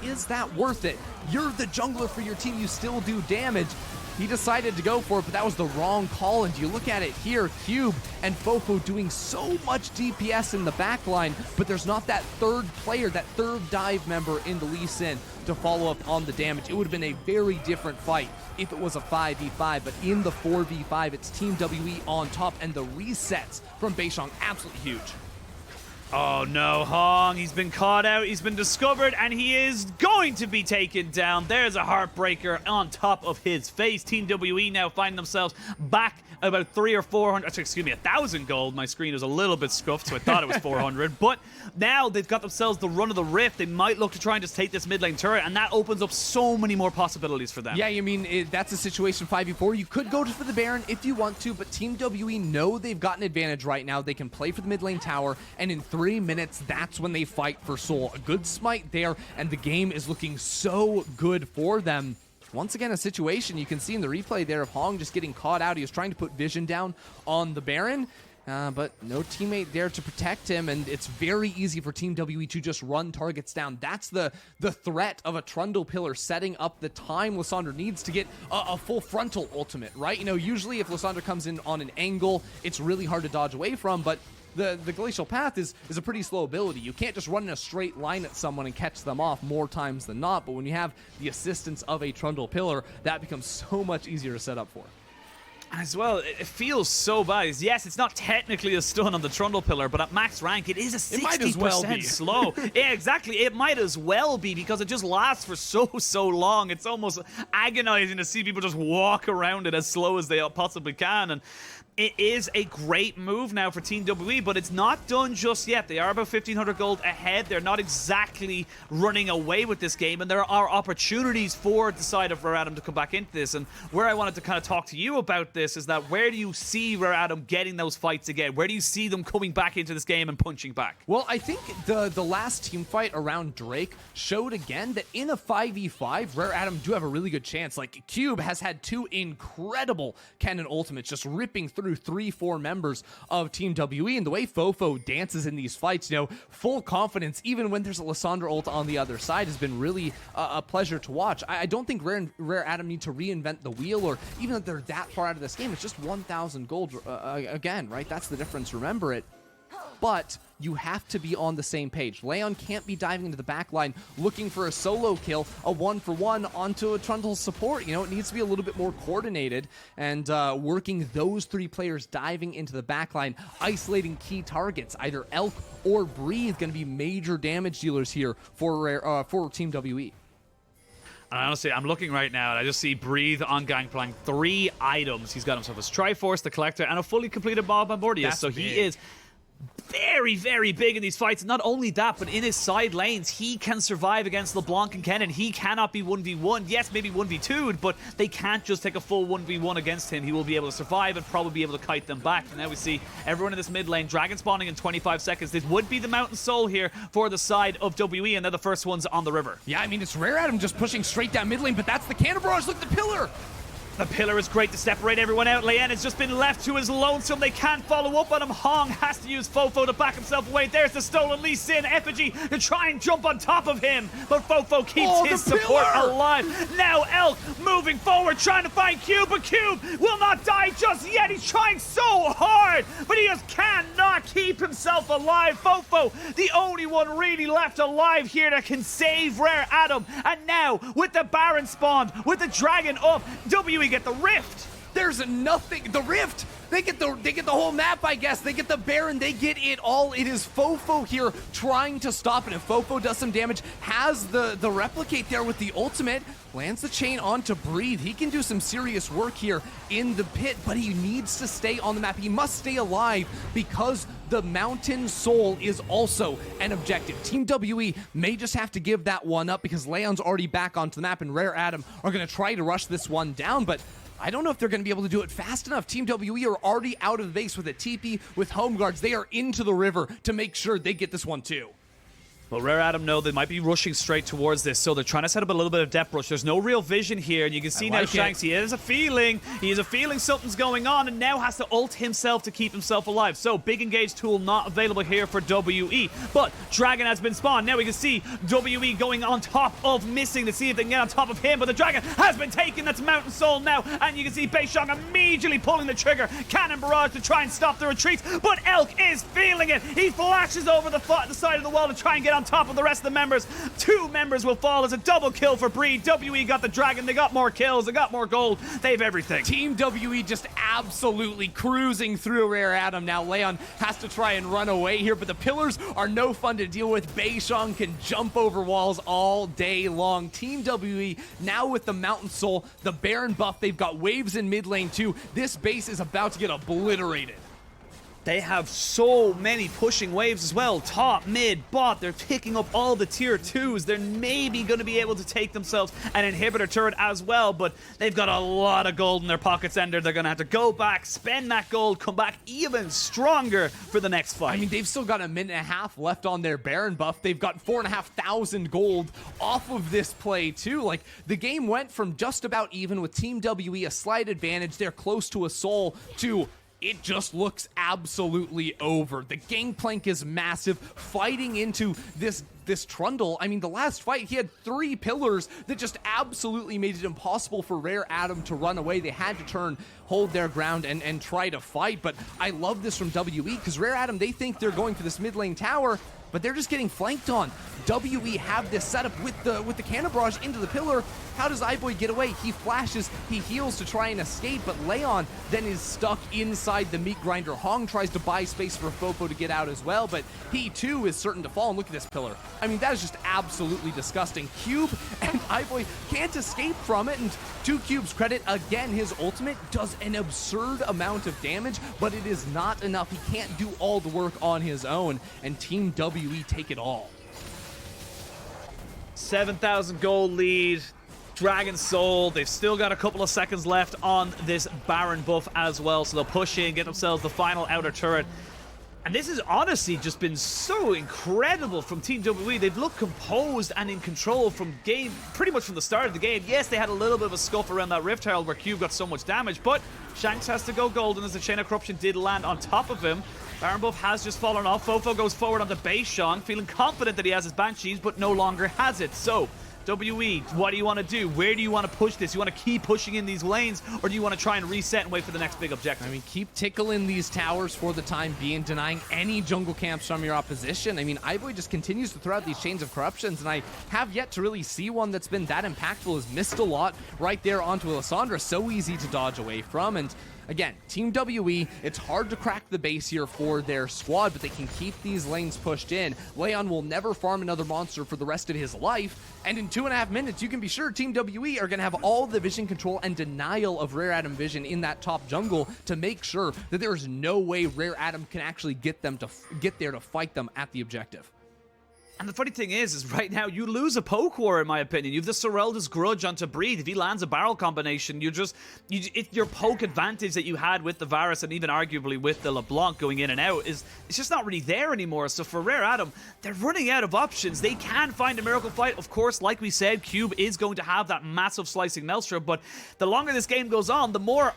[SPEAKER 1] is that worth it? You're the jungler for your team, you still do damage. He decided to go for it, but that was the wrong call, and you look at it here, Cube and FoFo doing so much DPS in the backline, but there's not that third player, that third dive member in the Lee Sin to follow up on the damage. It would have been a very different fight if it was a 5v5, but in the 4v5, it's Team WE on top, and the resets from Beishang, absolutely huge.
[SPEAKER 2] Oh no, Hong, he's been caught out, he's been discovered, and he is going to be taken down. There's a heartbreaker on top of his face. Team WE now find themselves back about 300 or 400, excuse me, 1,000 gold. My screen was a little bit scuffed, so I thought it was 400. But now they've got themselves the run of the rift. They might look to try and just take this mid lane turret, and that opens up so many more possibilities for them.
[SPEAKER 1] Yeah, I mean, that's a situation 5v4. You could go for the Baron if you want to, but Team WE know they've got an advantage right now. They can play for the mid lane tower, and in 3 minutes, that's when they fight for Soul. A good smite there, and the game is looking so good for them. Once again, a situation you can see in the replay there of Hong just getting caught out. He was trying to put vision down on the Baron, but no teammate there to protect him, and it's very easy for Team WE to just run targets down. That's the threat of a Trundle Pillar setting up the time Lissandra needs to get a full frontal ultimate, right? You know, usually if Lissandra comes in on an angle, it's really hard to dodge away from, but the Glacial Path is a pretty slow ability. You can't just run in a straight line at someone and catch them off more times than not, but when you have the assistance of a Trundle Pillar, that becomes so much easier to set up for.
[SPEAKER 2] As well, it feels so bad. Yes, it's not technically a stun on the Trundle Pillar, but at max rank, it is a 60% slow. Yeah, exactly. It might as well be, because it just lasts for so long. It's almost agonizing to see people just walk around it as slow as they possibly can. And it is a great move now for Team WE, but it's not done just yet. They are about 1,500 gold ahead. They're not exactly running away with this game, and there are opportunities for the side of Rare Adam to come back into this. And where I wanted to kind of talk to you about this is that where do you see Rare Adam getting those fights again? Where do you see them coming back into this game and punching back?
[SPEAKER 1] Well, I think the last team fight around Drake showed again that in a 5v5, Rare Adam do have a really good chance. Like, Cube has had 2 incredible Kennen ultimates just ripping through 3-4 members of Team WE, and the way FoFo dances in these fights, you know, full confidence, even when there's a Lissandra ult on the other side, has been really a pleasure to watch. I don't think Rare Adam need to reinvent the wheel, or even that they're that far out of this game. It's just 1,000 gold again, right? That's the difference, remember it. But you have to be on the same page. Leyan can't be diving into the backline looking for a solo kill, a 1-for-1 onto a Trundle support. You know, it needs to be a little bit more coordinated, and working those 3 players diving into the backline, isolating key targets, either Elk or Breathe, going to be major damage dealers here for Team WE.
[SPEAKER 2] And honestly, I'm looking right now, and I just see Breathe on Gangplank. 3 items. He's got himself a Triforce, the Collector, and a fully completed Mob on board. So he is very, very big in these fights. Not only that, but in his side lanes, he can survive against LeBlanc and Kennen. He cannot be 1v1. Yes, maybe 1v2'd, but they can't just take a full 1v1 against him. He will be able to survive and probably be able to kite them back. And now we see everyone in this mid lane, dragon spawning in 25 seconds. This would be the Mountain Soul here for the side of WE, and they're the first ones on the river.
[SPEAKER 1] Yeah, I mean, it's Rare Adam just pushing straight down mid lane, but that's the Cannon Barrage. Look at the pillar.
[SPEAKER 2] The pillar is great to separate everyone out. Leyan has just been left to his lonesome. They can't follow up on him. Hong has to use FoFo to back himself away. There's the stolen Lee Sin effigy to try and jump on top of him. But FoFo keeps his support alive. Now Elk moving forward, trying to find Cube, but Cube will not die just yet. He's trying so hard, but he just cannot keep himself alive. FoFo, the only one really left alive here that can save Rare Adam. And now, with the Baron spawned, with the dragon up, WE get the rift.
[SPEAKER 1] There's nothing. The rift. They get the whole map, I guess. They get the Baron. They get it all. It is FoFo here trying to stop it. If FoFo does some damage, has the replicate there with the ultimate, lands the chain onto Breathe. He can do some serious work here in the pit, but he needs to stay on the map. He must stay alive because the Mountain Soul is also an objective. Team WE may just have to give that one up because Leon's already back onto the map, and Rare Adam are going to try to rush this one down, but I don't know if they're going to be able to do it fast enough. Team WE are already out of the base with a TP, with home guards. They are into the river to make sure they get this one too.
[SPEAKER 2] Well, Rare Adam know they might be rushing straight towards this, so they're trying to set up a little bit of depth rush. There's no real vision here, and you can see now Shanks, he has a feeling something's going on, and now has to ult himself to keep himself alive. So, big engage tool not available here for WE, but Dragon has been spawned. Now we can see WE going on top of Missing to see if they can get on top of him, but the Dragon has been taken. That's Mountain Soul now, and you can see Beishang immediately pulling the trigger. Cannon Barrage to try and stop the retreats, but Elk is feeling it. He flashes over the side of the wall to try and get on top of the rest of the members. 2 members will fall as a double kill for Breed. WE got the dragon. They got more kills. They got more gold. They have everything.
[SPEAKER 1] Team WE just absolutely cruising through Rare Adam. Now Leon has to try and run away here, but the pillars are no fun to deal with. Beishang can jump over walls all day long. Team WE now with the Mountain Soul, the Baron buff. They've got waves in mid lane too. This base is about to get obliterated.
[SPEAKER 2] They have so many pushing waves as well. Top, mid, bot. They're picking up all the tier 2s. They're maybe going to be able to take themselves an inhibitor turret as well, but they've got a lot of gold in their pockets, Ender. They're going to have to go back, spend that gold, come back even stronger for the next fight.
[SPEAKER 1] I mean, they've still got a minute and a half left on their Baron buff. They've got 4,500 gold off of this play too. Like, the game went from just about even with Team WE a slight advantage. They're close to a soul to it just looks absolutely over. The Gangplank is massive, fighting into this trundle. I mean, the last fight, he had 3 pillars that just absolutely made it impossible for Rare Adam to run away. They had to hold their ground and try to fight, but I love this from WE because Rare Adam, they think they're going for this mid lane tower, but they're just getting flanked on. WE have this setup with the Cannon Barrage into the pillar. How does iBoy get away? He flashes, he heals to try and escape, but Leon then is stuck inside the meat grinder. Hong tries to buy space for FoFo to get out as well, but he too is certain to fall. And look at this pillar. I mean, that is just absolutely disgusting. Cube and iBoy can't escape from it, and to Cube's credit, again, his ultimate does an absurd amount of damage, but it is not enough. He can't do all the work on his own, and Team WE take it all.
[SPEAKER 2] 7,000 gold lead. Dragon Soul, they've still got a couple of seconds left on this Baron buff as well, so they'll push in, get themselves the final outer turret. And this has honestly just been so incredible from Team WE. They've looked composed and in control from pretty much from the start of the game. Yes, they had a little bit of a scuff around that Rift Herald where Cube got so much damage, but Shanks has to go golden as the Chain of Corruption did land on top of him. Baron buff has just fallen off. FoFo goes forward onto Beishang, feeling confident that he has his Banshees, but no longer has it. So, WE, what do you want to do? Where do you want to push this? You want to keep pushing in these lanes, or do you want to try and reset and wait for the next big objective?
[SPEAKER 1] I mean, keep tickling these towers for the time being, denying any jungle camps from your opposition. I mean, iBoy just continues to throw out these chains of corruptions, and I have yet to really see one that's been that impactful. Has missed a lot right there onto Lissandra. So easy to dodge away from, and again, Team WE, it's hard to crack the base here for their squad, but they can keep these lanes pushed in. Leyan will never farm another monster for the rest of his life, and in 2.5 minutes, you can be sure Team WE are going to have all the vision control and denial of Rare Adam vision in that top jungle to make sure that there is no way Rare Adam can actually get them to get there to fight them at the objective.
[SPEAKER 2] And the funny thing is right now you lose a poke war, in my opinion. You have the Sorelda's Grudge onto Breathe. If he lands a barrel combination, your poke advantage that you had with the Varus and even arguably with the LeBlanc going in and out it's just not really there anymore. So for Rare Adam, they're running out of options. They can find a miracle fight. Of course, like we said, Cube is going to have that massive slicing Maelstrom, but the longer this game goes on, the more,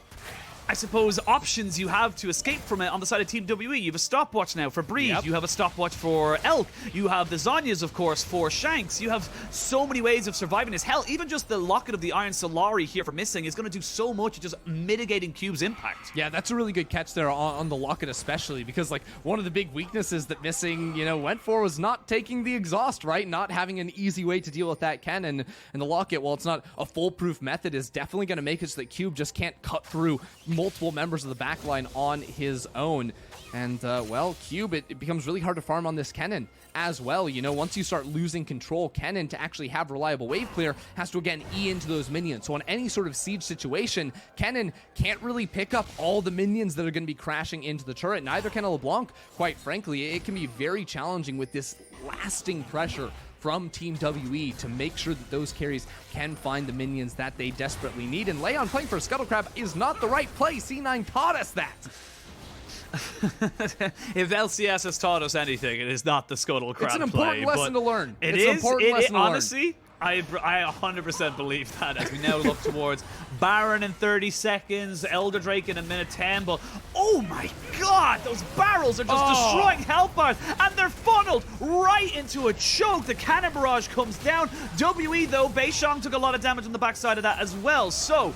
[SPEAKER 2] I suppose, options you have to escape from it on the side of Team WE. You have a stopwatch now for Breeze. Yep. You have a stopwatch for Elk. You have the Zhonya's, of course, for Shanks. You have so many ways of surviving this. Hell, even just the Locket of the Iron Solari here for Missing is going to do so much at just mitigating Cube's impact.
[SPEAKER 1] Yeah, that's a really good catch there on the Locket especially, because like one of the big weaknesses that Missing, went for was not taking the exhaust, right? Not having an easy way to deal with that Kennen. And the Locket, while it's not a foolproof method, is definitely going to make it so that Cube just can't cut through multiple members of the backline on his own. And, well, Cube, it becomes really hard to farm on this Kennen as well. Once you start losing control, Kennen, to actually have reliable wave clear, has to, again, E into those minions. So on any sort of siege situation, Kennen can't really pick up all the minions that are going to be crashing into the turret. Neither can a LeBlanc, quite frankly. It can be very challenging with this lasting pressure from Team WE to make sure that those carries can find the minions that they desperately need. And Leyan playing for Scuttle Crab is not the right play. C9 taught us that.
[SPEAKER 2] If LCS has taught us anything, it is not the Scuttle Crab play.
[SPEAKER 1] It's an important lesson to learn.
[SPEAKER 2] It's an important lesson to learn. Honestly, I 100% believe that as we now look towards Baron in 30 seconds, Elder Drake in a minute 10, but oh my god, those barrels are just destroying health bars, and they're funneled right into a choke. The Cannon Barrage comes down. WE, though, Beishang took a lot of damage on the backside of that as well, so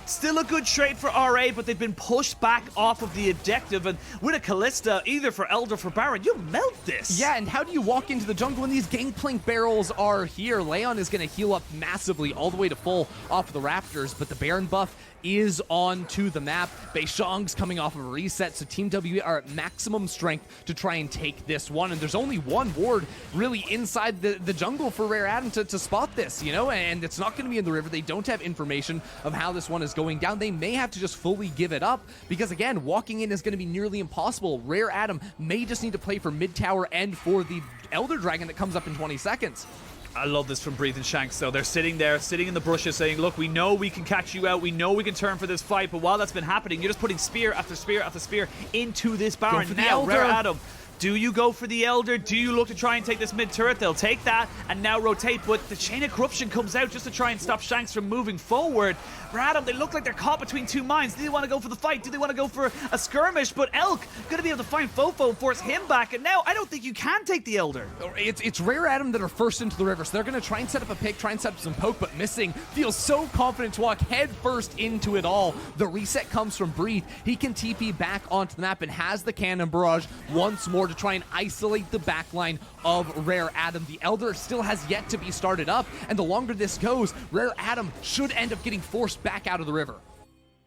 [SPEAKER 2] still a good trade for RA, but they've been pushed back off of the objective, and with a Kalista, either for Elder or for Baron, you melt this.
[SPEAKER 1] Yeah, and how do you walk into the jungle when these Gangplank barrels are here? Leyan is going to heal up massively all the way to full off the Raptors, but the Baron buff is onto the map. Beishang's coming off of a reset, so Team W are at maximum strength to try and take this one, and there's only one ward really inside the jungle for Rare Adam to spot this, and it's not going to be in the river. They don't have information of how this one is going down. They may have to just fully give it up, because again, walking in is going to be nearly impossible. Rare Adam may just need to play for mid tower and for the Elder Dragon that comes up in 20 seconds.
[SPEAKER 2] I love this from Breathe and Shanks, though. They're sitting there, sitting in the bushes, saying, look, we know we can catch you out. We know we can turn for this fight. But while that's been happening, you're just putting spear after spear after spear into this Baron. Now, Rare Adam, do you go for the Elder? Do you look to try and take this mid turret? They'll take that and now rotate, but the Chain of Corruption comes out just to try and stop Shanks from moving forward. Rare Adam, they look like they're caught between two minds. Do they want to go for the fight? Do they want to go for a skirmish? But Elk going to be able to find FoFo and force him back, and now I don't think you can take the Elder.
[SPEAKER 1] It's Rare Adam that are first into the river, so they're going to try and set up a pick, try and set up some poke, but Missing feels so confident to walk head first into it all. The reset comes from Breathe. He can TP back onto the map and has the Cannon Barrage once more to try and isolate the backline of Rare Adam. The Elder still has yet to be started up, and the longer this goes, Rare Adam should end up getting forced back out of the river.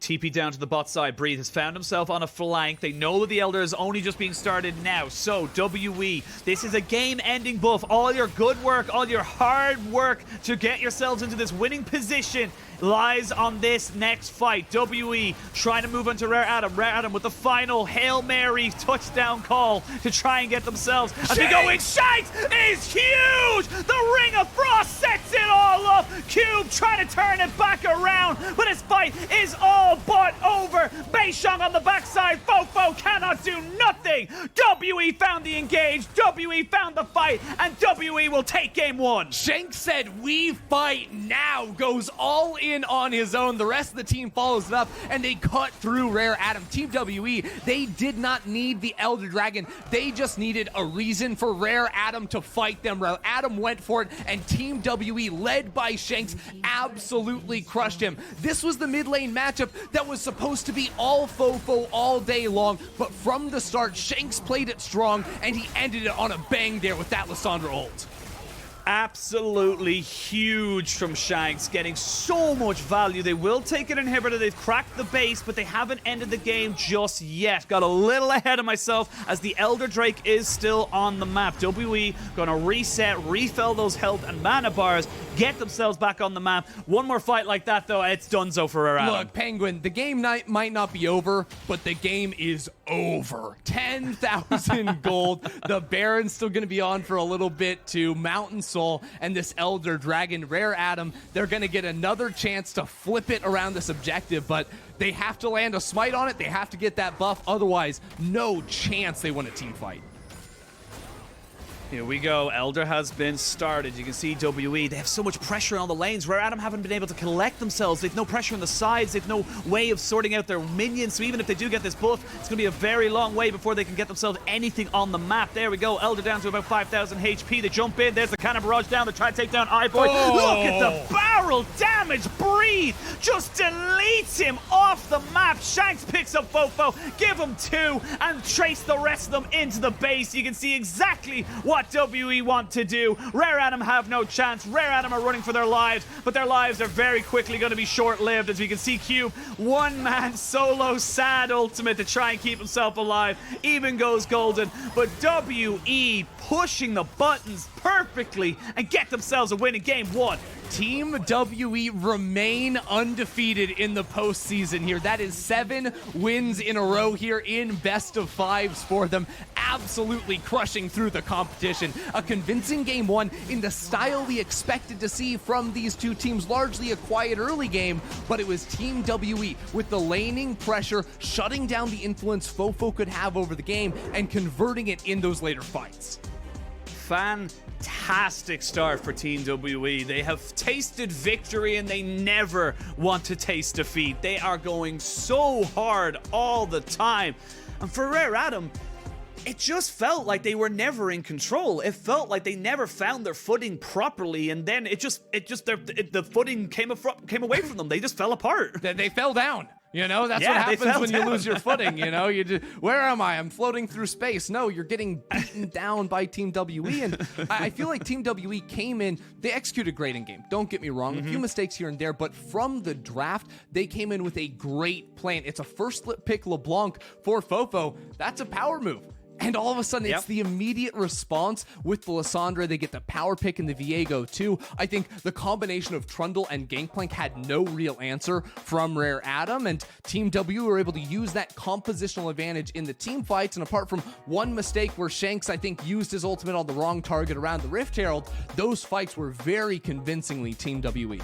[SPEAKER 2] TP down to the bot side. Breathe has found himself on a flank. They know that the Elder is only just being started now. So, WE, this is a game-ending buff. All your good work, all your hard work to get yourselves into this winning position lies on this next fight. WE trying to move onto Rare Adam. Rare Adam with the final Hail Mary touchdown call to try and get themselves. As they go in, Shanks is huge! The Ring of Frost sets it all up. Cube trying to turn it back around, but this fight is all but over. Beishang on the backside. FoFo cannot do nothing. WE found the engage. WE found the fight, and WE will take game one.
[SPEAKER 1] Shanks said, "We fight now," goes all in on his own. The rest of the team follows it up, and they cut through Rare Adam. Team WE, they did not need the Elder Dragon. They just needed a reason for Rare Adam to fight them. Rare Adam went for it, and Team WE, led by Shanks, absolutely crushed him. This was the mid lane matchup that was supposed to be all FoFo all day long, but from the start, Shanks played it strong, and he ended it on a bang there with that Lissandra ult.
[SPEAKER 2] Absolutely huge from Shanks, getting so much value. They will take an inhibitor. They've cracked the base, but they haven't ended the game just yet. Got a little ahead of myself as the Elder Drake is still on the map. WE gonna reset, refill those health and mana bars, get themselves back on the map. One more fight like that, though, it's donezo for Herald.
[SPEAKER 1] Look, Penguin, the game might not be over, but the game is over. 10,000 gold. The Baron's still going to be on for a little bit too. Mountain Soul and this Elder Dragon, Rare Atom, they're going to get another chance to flip it around this objective, but they have to land a smite on it. They have to get that buff. Otherwise, no chance they win a team fight.
[SPEAKER 2] Here we go. Elder has been started. You can see WE. They have so much pressure on the lanes. Rare Atom haven't been able to collect themselves. They've no pressure on the sides. They've no way of sorting out their minions. So even if they do get this buff, it's going to be a very long way before they can get themselves anything on the map. There we go. Elder down to about 5,000 HP. They jump in. There's the cannon barrage down to try to take down iBoy.
[SPEAKER 1] Oh.
[SPEAKER 2] Look at the barrel damage. Breathe. Just deletes him off the map. Shanks picks up FoFo. Give him 2 and trace the rest of them into the base. You can see exactly what WE want to do. Rare Atom have no chance. Rare Atom are running for their lives, but their lives are very quickly going to be short-lived. As we can see, Cube, one-man solo sad ultimate to try and keep himself alive. Even goes golden, but WE pushing the buttons perfectly and get themselves a win in game 1.
[SPEAKER 1] Team WE remain undefeated in the postseason here. That is 7 wins in a row here in best of 5s for them. Absolutely crushing through the competition. A convincing game 1 in the style we expected to see from these two teams. Largely a quiet early game, but it was Team WE with the laning pressure, shutting down the influence FoFo could have over the game and converting it in those later fights.
[SPEAKER 2] Fantastic start for Team WE. They have tasted victory and they never want to taste defeat. They are going so hard all the time. And for Rare Atom, it just felt like they were never in control. It felt like they never found their footing properly, and then the footing came away from them. They just fell apart.
[SPEAKER 1] They fell down. You know, that's what happens when you lose your footing, you know? Where am I? I'm floating through space. No, you're getting beaten down by Team WE, and I feel like Team WE came in, they executed great in game. Don't get me wrong, a few mistakes here and there, but from the draft, they came in with a great plan. It's a first pick LeBlanc for FoFo. That's a power move. And all of a sudden, it's the immediate response with the Lissandra. They get the power pick in the Viego, too. I think the combination of Trundle and Gangplank had no real answer from Rare Atom, and Team W were able to use that compositional advantage in the team fights. And apart from one mistake where Shanks, I think, used his ultimate on the wrong target around the Rift Herald, those fights were very convincingly Team WE.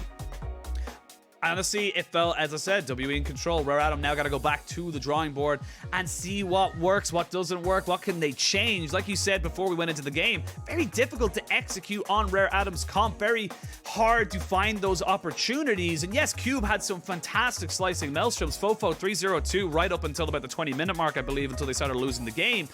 [SPEAKER 2] Honestly, it felt, as I said, WE in control. Rare Atom now got to go back to the drawing board and see what works, what doesn't work, what can they change. Like you said before we went into the game, very difficult to execute on Rare Atom's comp. Very hard to find those opportunities. And yes, Cube had some fantastic slicing maelstroms. FoFo 3-0-2 right up until about the 20-minute mark, I believe, until they started losing the game.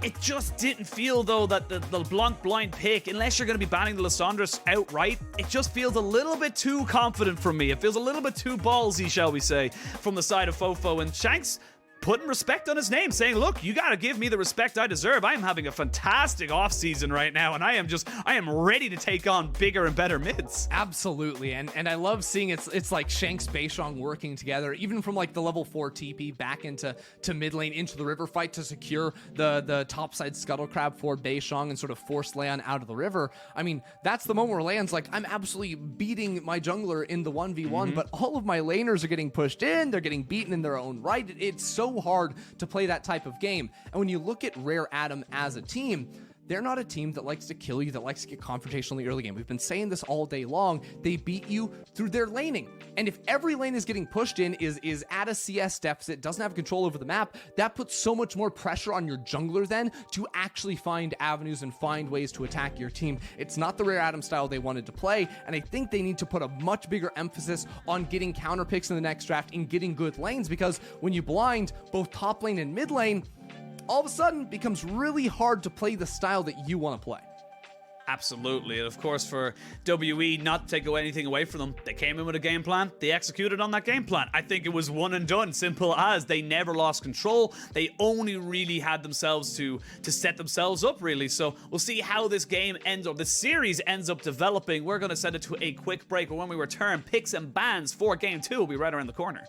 [SPEAKER 2] It just didn't feel, though, that the LeBlanc blind pick, unless you're going to be banning the Lissandra outright, it just feels a little bit too confident for me. It feels a little bit too ballsy, shall we say, from the side of FoFo. And Shanks putting respect on his name, saying, look, you got to give me the respect I deserve. I am having a fantastic offseason right now, and I am ready to take on bigger and better mids.
[SPEAKER 1] Absolutely, and I love seeing it's like Shanks, Beishang working together, even from like the level 4 TP back into mid lane, into the river fight to secure the topside scuttle crab for Beishang and sort of force Leyan out of the river. I mean, that's the moment where Leyan's like, I'm absolutely beating my jungler in the 1v1, but all of my laners are getting pushed in, they're getting beaten in their own right. It's so hard to play that type of game. And when you look at Rare Atom as a team, they're not a team that likes to kill you, that likes to get confrontational in the early game. We've been saying this all day long. They beat you through their laning. And if every lane is getting pushed in, is at a CS deficit, doesn't have control over the map, that puts so much more pressure on your jungler then to actually find avenues and find ways to attack your team. It's not the Rare Atom style they wanted to play, and I think they need to put a much bigger emphasis on getting counter picks in the next draft and getting good lanes, because when you blind both top lane and mid lane, all of a sudden becomes really hard to play the style that you want to play.
[SPEAKER 2] Absolutely. And of course, for WE not to take anything away from them, they came in with a game plan. They executed on that game plan. I think it was one and done. Simple as. They never lost control. They only really had themselves to set themselves up, really. So we'll see how this game ends up, the series ends up developing. We're going to send it to a quick break. But when we return, picks and bans for Game 2 will be right around the corner.